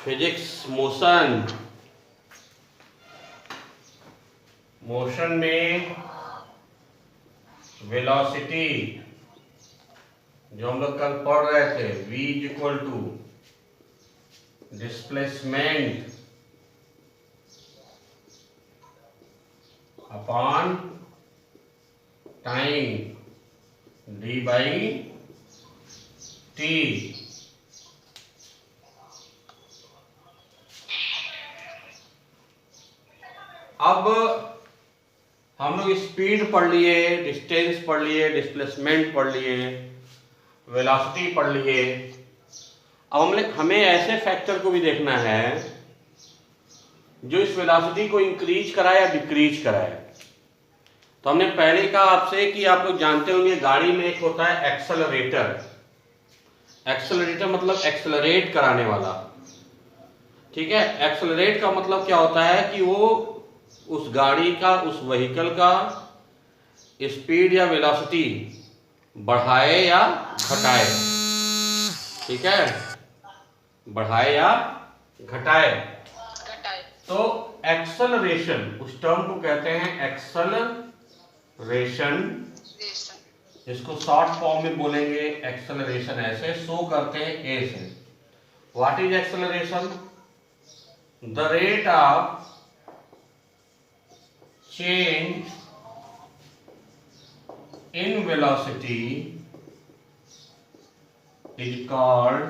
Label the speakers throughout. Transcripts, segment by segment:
Speaker 1: Physics motion, motion में velocity जो हम लोग कल पढ़ रहे थे, v is equal to displacement upon time d by T. अब हम लोग स्पीड पढ़ लिए, डिस्टेंस पढ़ लिए, डिस्प्लेसमेंट पढ़ लिए, वेलोसिटी पढ़ लिए। अब हमें ऐसे फैक्टर को भी देखना है जो इस वेलोसिटी को इंक्रीज कराए या डिक्रीज कराए। तो हमने पहले कहा आपसे कि आप लोग जानते होंगे गाड़ी में एक होता है एक्सेलरेटर। एक्सेलरेटर मतलब एक्सेलरेट कराने वाला, ठीक है। एक्सेलरेट का मतलब क्या होता है कि वो उस गाड़ी का, उस व्हीकल का स्पीड या वेलोसिटी बढ़ाए या घटाए, ठीक है, बढ़ाए या घटाए। तो एक्सेलरेशन, उस टर्म को कहते हैं एक्सेलरेशन, इसको शॉर्ट फॉर्म में बोलेंगे एक्सेलरेशन, ऐसे शो करते हैं ए से। What is acceleration? The rate of change in velocity is called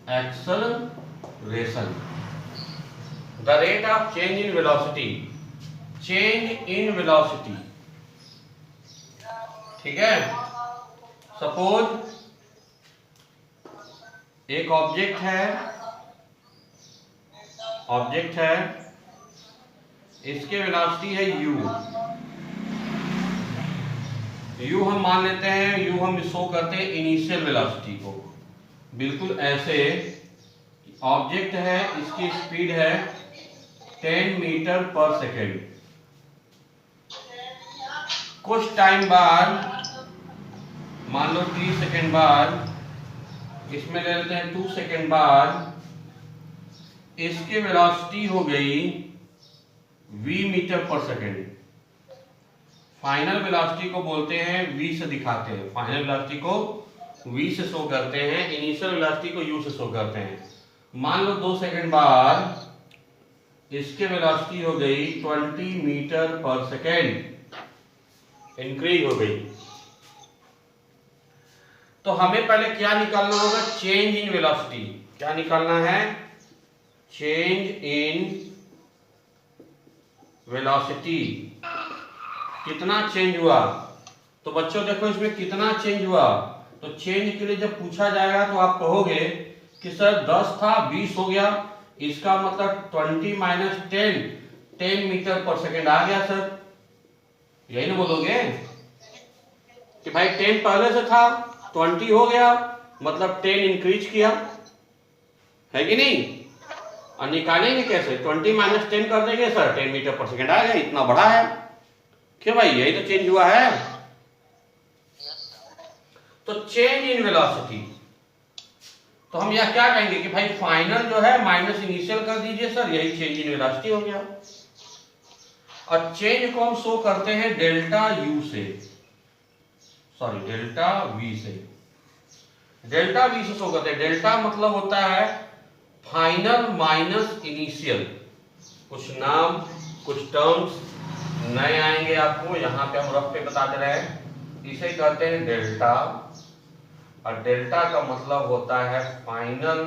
Speaker 1: acceleration. The rate of change in velocity, change in velocity, ठीक है। सपोज एक ऑब्जेक्ट है, इसके वेलोसिटी है u हम मान लेते हैं, u हम शो करते हैं इनिशियल वेलोसिटी को। बिल्कुल ऐसे ऑब्जेक्ट है, इसकी स्पीड है 10 मीटर पर सेकेंड। कुछ टाइम बाद, मान लो 30 सेकेंड बाद, इसमें ले लेते हैं 2 सेकेंड बाद, इसकी वेलोसिटी हो गई v मीटर पर सेकेंड। फाइनल वेलोसिटी को बोलते हैं v से दिखाते हैं, फाइनल वेलोसिटी को v से शो करते हैं, इनिशियल वेलोसिटी को u से शो करते हैं। मान लो 2 सेकेंड बाद इसके वेलोसिटी हो गई 20 मीटर पर सेकेंड, इंक्रीज हो गई। तो हमें पहले क्या निकालना होगा? Change in velocity. क्या निकालना है? Change in velocity. कितना चेंज हुआ? तो बच्चों देखो इसमें कितना चेंज हुआ। तो चेंज के लिए जब पूछा जाएगा तो आप कहोगे कि सर 10 था 20 हो गया, इसका मतलब 20 माइनस 10 मीटर पर सेकेंड आ गया सर, यही ना बोलोगे कि भाई 10 पहले से था 20 हो गया, मतलब 10 इंक्रीज किया, है कि नहीं। और निकालेंगे कैसे? 20 माइनस 10 कर देंगे सर, 10 मीटर पर सेकेंड आ गया, इतना बड़ा है। क्यों भाई, यही तो चेंज हुआ है। तो चेंज इन वेलोसिटी, तो हम यह क्या कहेंगे कि भाई फाइनल जो है माइनस इनिशियल कर दीजिए सर, यही चेंज इन वेलोसिटी हो गया। और चेंज को हम शो करते हैं डेल्टा यू से, सॉरी डेल्टा वी से। डेल्टा वी से शो करते हैं। डेल्टा मतलब होता है फाइनल माइनस इनिशियल। कुछ नाम, कुछ टर्म्स नए आएंगे आपको, यहां पे हम रफ पे बता दे रहे हैं। इसे कहते हैं डेल्टा, और डेल्टा का मतलब होता है final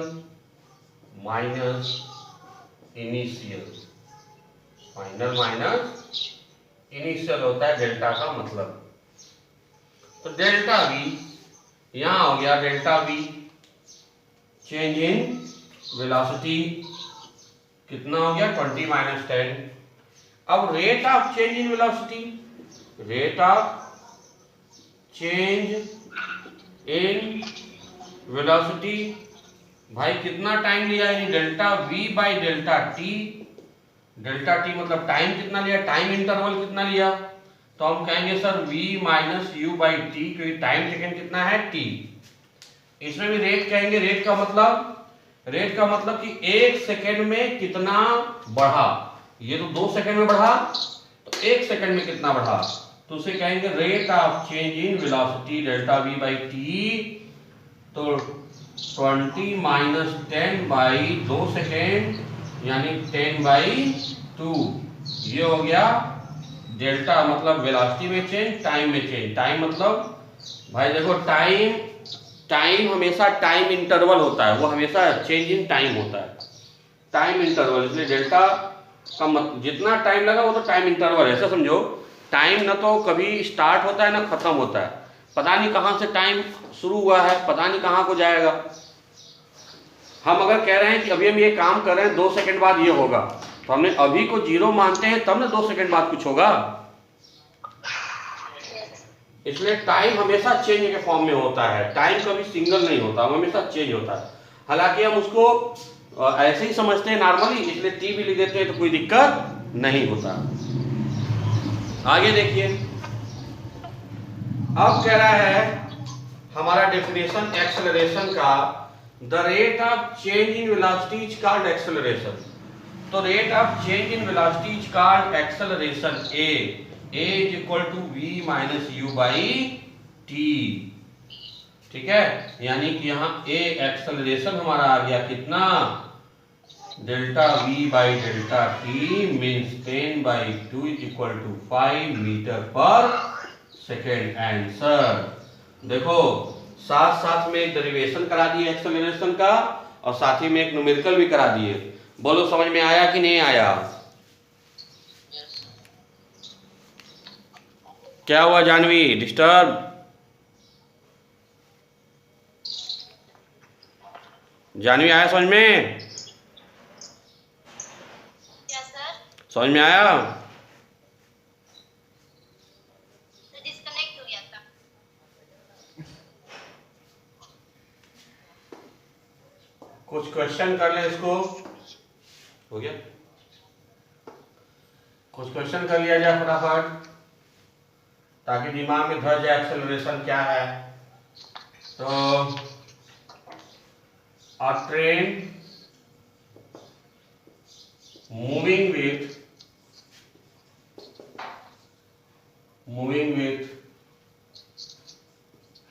Speaker 1: minus initial. Final minus initial होता है डेल्टा का मतलब। तो डेल्टा वी यहां हो गया, delta we change in velocity कितना हो गया? 20 माइनस 10। अब rate of change in velocity, rate of change in velocity, भाई कितना टाइम लिया, यानी delta V by delta T. Delta T मतलब टाइम कितना लिया, टाइम इंटरवल कितना लिया। तो हम कहेंगे sir v minus you by T, क्योंकि टाइम सेकेंड कितना है t। इसमें भी रेट कहेंगे, रेट का मतलब रेट का मतलब कि 1 सेकेंड में कितना बढ़ा। ये तो 2 सेकेंड में बढ़ा, तो 1 सेकेंड में कितना बढ़ा, तो उसे कहेंगे rate of change in velocity delta V by T. तो 20 माइनस 10 बाई 2 सेकेंड यानी 10/2। ये हो गया डेल्टा मतलब वेलोसिटी में चेंज, टाइम में चेंज। टाइम मतलब भाई देखो टाइम हमेशा टाइम इंटरवल होता है, वो हमेशा चेंज इन टाइम होता है, टाइम इंटरवल। इसलिए डेल्टा का जितना टाइम लगा वो तो टाइम इंटरवल है। ऐसा समझो टाइम ना तो कभी स्टार्ट होता है ना खत्म होता है, पता नहीं कहाँ से टाइम शुरू हुआ है, पता नहीं कहाँ को जाएगा। हम अगर कह रहे हैं कि अभी हम ये काम कर रहे हैं 2 सेकंड बाद ये होगा, तो हमने अभी को 0 मानते हैं तब ना 2 सेकंड बाद कुछ होगा। इसलिए टाइम हमेशा चेंज के फॉर्म में होता है, टाइम कभी सिंगल नहीं होता, हमेशा चेंज होता है। हालांकि हम उसको ऐसे ही समझते हैं नॉर्मली, इसलिए टी भी लिख देते हैं तो कोई दिक्कत नहीं होता। आगे देखिए, अब कह रहा है हमारा डेफिनेशन एक्सेलरेशन का, the rate of change in velocity is called acceleration. तो rate of change in velocity is called acceleration. A is equal to v minus you by t. ठीक है, यानी कि यहाँ ए एक्सेलरेशन हमारा आ गया कितना, delta V by delta T means 10/2 is equal to 5 meter पर सेकेंड। आंसर देखो, साथ साथ में एक डेरिवेशन करा दिए एक्सेलरेशन का और साथ ही में एक न्यूमेरिकल भी करा दिए। बोलो समझ में आया कि नहीं आया? क्या हुआ जानवी, डिस्टर्ब? जानवी आया समझ में? समझ में आया?
Speaker 2: डिस्कनेक्ट हो गया था।
Speaker 1: कुछ क्वेश्चन कर ले, इसको हो गया, कुछ क्वेश्चन कर लिया जाए फटाफट ताकि दिमाग में धर जाए एक्सेलरेशन क्या है। तो a train moving with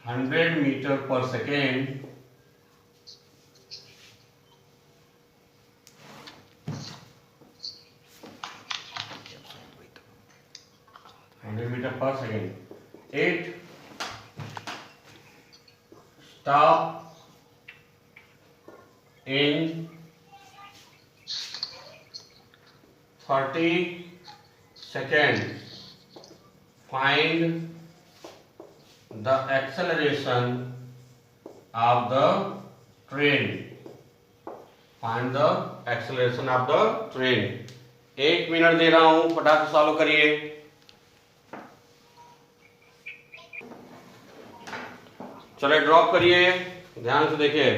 Speaker 1: 100 meter per second it stop in 30 seconds. Find the acceleration of the train. Find the acceleration of the train. 1 minute दे रहा हूं, फटाफट सॉल्व करिए। चले ड्रॉप करिए, ध्यान से देखिए।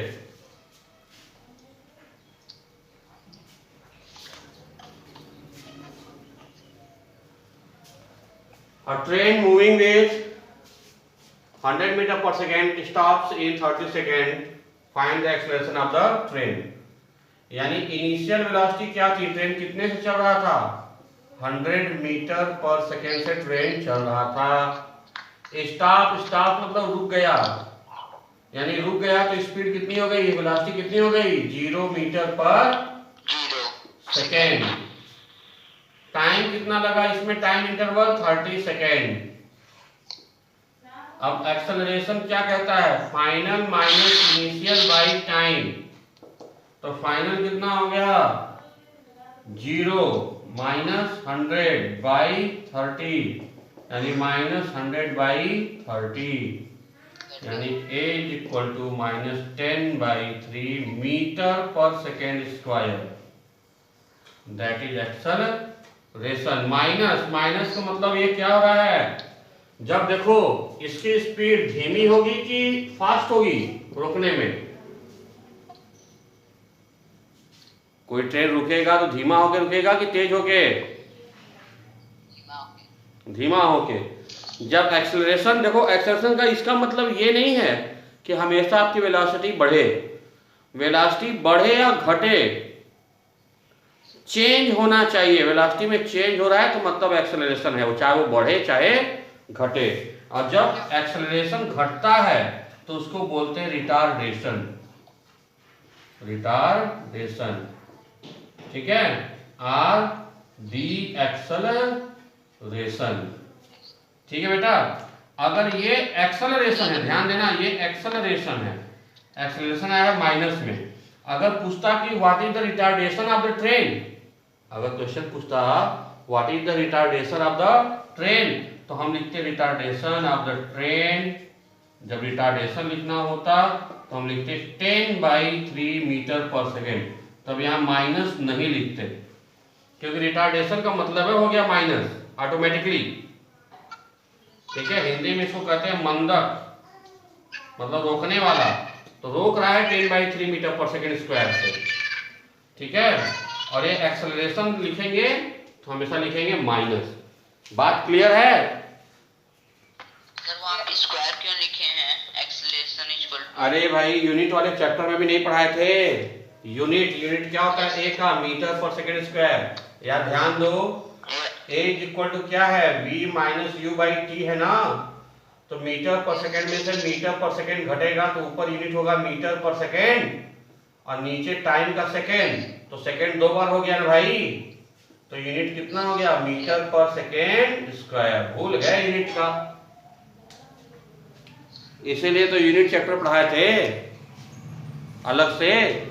Speaker 1: A train moving with 100 meter per second stops in 30 seconds. Find the acceleration of the train. यानी इनिशियल वेलोसिटी क्या थी, ट्रेन कितने से चल रहा था, 100 मीटर पर सेकेंड से ट्रेन चल रहा था। स्टॉप मतलब रुक गया, यानी रुक गया तो स्पीड कितनी हो गई, वेलोसिटी कितनी हो गई, 0 मीटर पर सेकेंड। टाइम कितना लगा इसमें, टाइम इंटरवल 30 सेकेंड। अब एक्सेलरेशन क्या कहता है, final minus initial by time. तो फाइनल कितना हो गया, 0 माइनस 100 बाई 30 यानी माइनस 100 बाई 30 यानी a is equal to minus 10/3 metre पर second square. That is acceleration. Minus का मतलब ये क्या हो रहा है, जब देखो इसकी स्पीड धीमी होगी कि फास्ट होगी रुकने में। कोई ट्रेन रुकेगा तो धीमा होके रुकेगा कि तेज होके, धीमा होके। जब एक्सेलरेशन, देखो एक्सेलरेशन का इसका मतलब ये नहीं है कि हमेशा आपकी वेलोसिटी बढ़े, वेलोसिटी बढ़े या घटे, चेंज होना चाहिए। वेलोसिटी में चेंज हो रहा है तो मतलब एक्सेलरेशन है, वो चाहे वो बढ़े चाहे घटे। और जब एक्सेलरेशन घटता है तो उसको बोलते हैं रिटार्डेशन, रिटार्डेशन, ठीक है, आर डी एक्सेलरेशन, ठीक है बेटा। अगर ये एक्सेलरेशन है, ध्यान देना ये एक्सेलरेशन है, एक्सेलरेशन आया है माइनस में। अगर पूछता कि what is the retardation of the train, अगर क्वेश्चन पूछता what is the retardation of the train, तो हम लिखते रिटार्डेशन ऑफ द ट्रेन। जब रिटार्डेशन लिखना होता तो हम लिखते 10/3 मीटर पर सेकेंड। तब यहाँ माइनस नहीं लिखते, क्योंकि रिटार्डेशन का मतलब हो गया माइनस ऑटोमेटिकली, ठीक है। हिंदी में इसको कहते हैं मंदक, मतलब रोकने वाला, तो रोक रहा है 10/3 मीटर पर सेकेंड स्क्वायर से, ठीक है। और ये एक्सेलरेशन लिखेंगे तो हमेशा लिखेंगे माइनस। बात क्लियर है?
Speaker 2: सर वहाँ पे स्क्वायर क्यों लिखे हैं? एक्सेलरेशन इक्वल टू,
Speaker 1: अरे भाई यूनिट वाले चैप्टर में भी नहीं पढ़ाए थे। यूनिट क्या होता है? ए का मीटर पर सेकेंड स्क्वायर। यार ध्यान दो, ए इक्वल टू क्या है? v minus you by T है ना। तो मीटर पर सेकेंड में से मीटर पर सेकेंड घटेगा तो ऊपर यूनिट होगा मीटर पर सेकेंड और नीचे टाइम का सेकेंड, तो सेकेंड 2 बार हो गया ना भाई, तो यूनिट कितना हो गया? मीटर पर सेकेंड स्क्वायर। भूल गए यूनिट का, इसीलिए तो यूनिट चैप्टर पढ़ाए थे अलग से।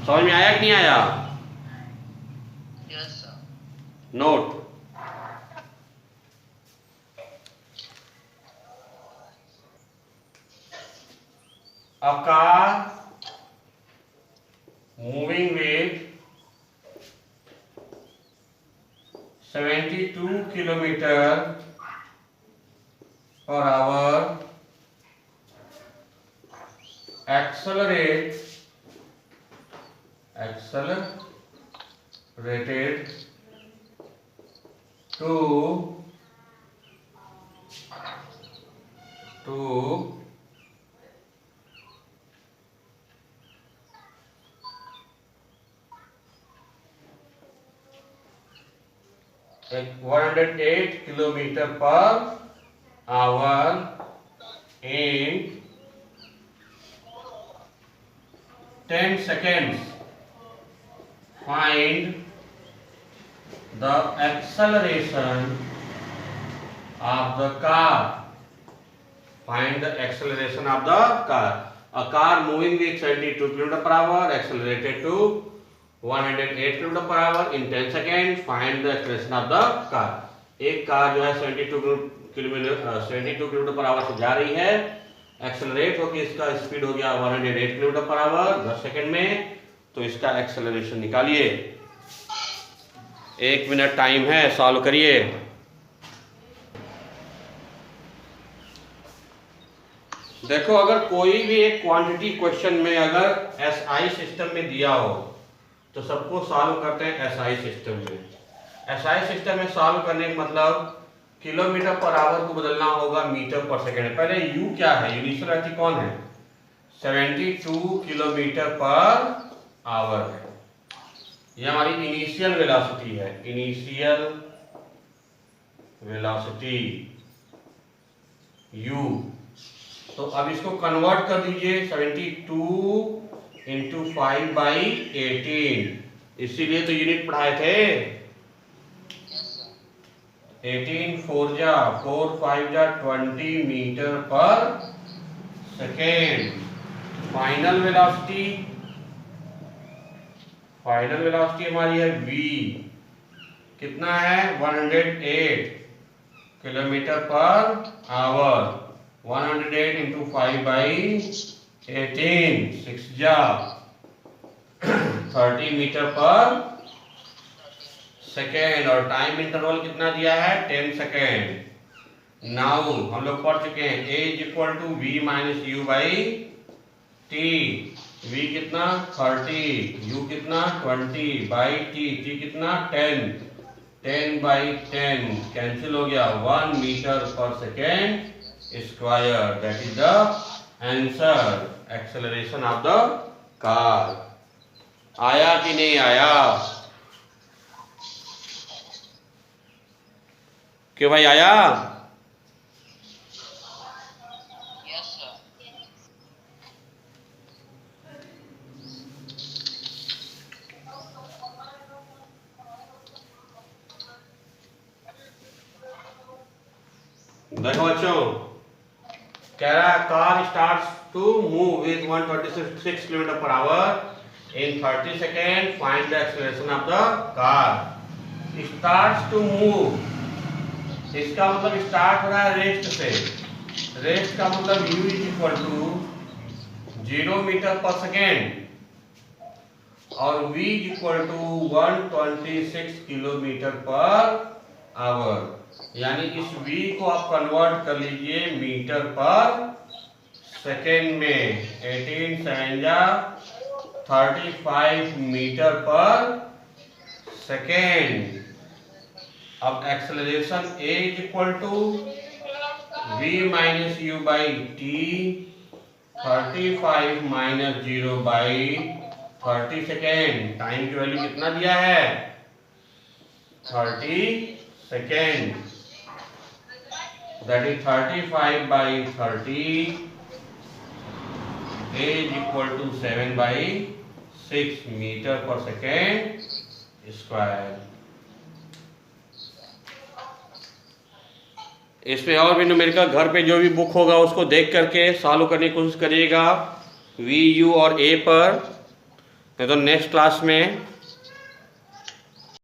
Speaker 1: समझ में आया कि नहीं आया?
Speaker 2: Yes sir.
Speaker 1: Note, a car moving with 72 kilometer per hour accelerated to like 108 kilometer per hour in 10 seconds. Find the acceleration of the car. Find the acceleration of the car. A car moving with 72 km per hour accelerated to 108 km per hour in 10 seconds. Find the acceleration of the car. एक car जो है 72 kilometre per hour से जा रही है, accelerate होकर इसका speed हो गया 108 किलोमीटर पर आवर 10 सेकंड में, तो इसका एक्सेलरेशन निकालिए। 1 मिनट टाइम है, सॉल्व करिए। देखो, अगर कोई भी एक क्वांटिटी क्वेश्चन में अगर एसआई सिस्टम में दिया हो तो सबको सॉल्व करते हैं एसआई सिस्टम में। एसआई सिस्टम में सॉल्व करने का मतलब किलोमीटर पर आवर को बदलना होगा मीटर पर सेकेंड। पहले यू क्या है? इनिशियल वेलोसिटी कौन है? 72 किलोमीटर पर आवर है, ये हमारी इनिशियल वेलोसिटी है। Initial velocity you. तो अब इसको कन्वर्ट कर दीजिए 72 इंटू 5/18, इसीलिए तो यूनिट पढ़ाए थे। 18 4 जा 4 5 जा 20 मीटर पर सेकेंड। फाइनल वेलोसिटी हमारी है v, कितना है? 108 किलोमीटर पर आवर। 108 इंटू 5/18, 6 जा 30 मीटर पर सेकेंड। और टाइम इंटरवल कितना दिया है? 10 सेकेंड। नाउ हम लोग पढ़ चुके हैं a is equal to v minus you by T. v कितना? 30, u कितना? 20 बाई टी कितना? 10, 10/10 कैंसिल हो गया। 1 मीटर पर second square, that is the answer acceleration of the car. आया कि नहीं आया? क्यों भाई आया?
Speaker 2: Yes sir.
Speaker 1: देखो बच्चों, कह रहा है car starts to move with 126 kilometre पर hour in 30 second, find the acceleration of the car. Starts to move, इसका मतलब स्टार्ट हो रहा है रेस्ट से। रेस्ट का मतलब u is equal to 0 metre पर सेकेंड और v is equal to 126 kilometre पर आवर। यानी इस v को आप कन्वर्ट कर लीजिए मीटर पर सेकेंड में। 18 सेवेंजा 35 मीटर पर सेकेंड। अब acceleration a is equal to v minus you by t, 35 minus 0 by 30 second. Time की वैल्यू कितना दिया है? 30 second. That is 35 by 30 a is equal to 7 by 6 metre पर सेकेंड स्क्वायर। इसमें और भी न्यूमेरिकल घर पे जो भी बुक होगा उसको देख करके सॉल्व करने की कोशिश करिएगा वी यू और ए पर, नहीं तो नेक्स्ट क्लास में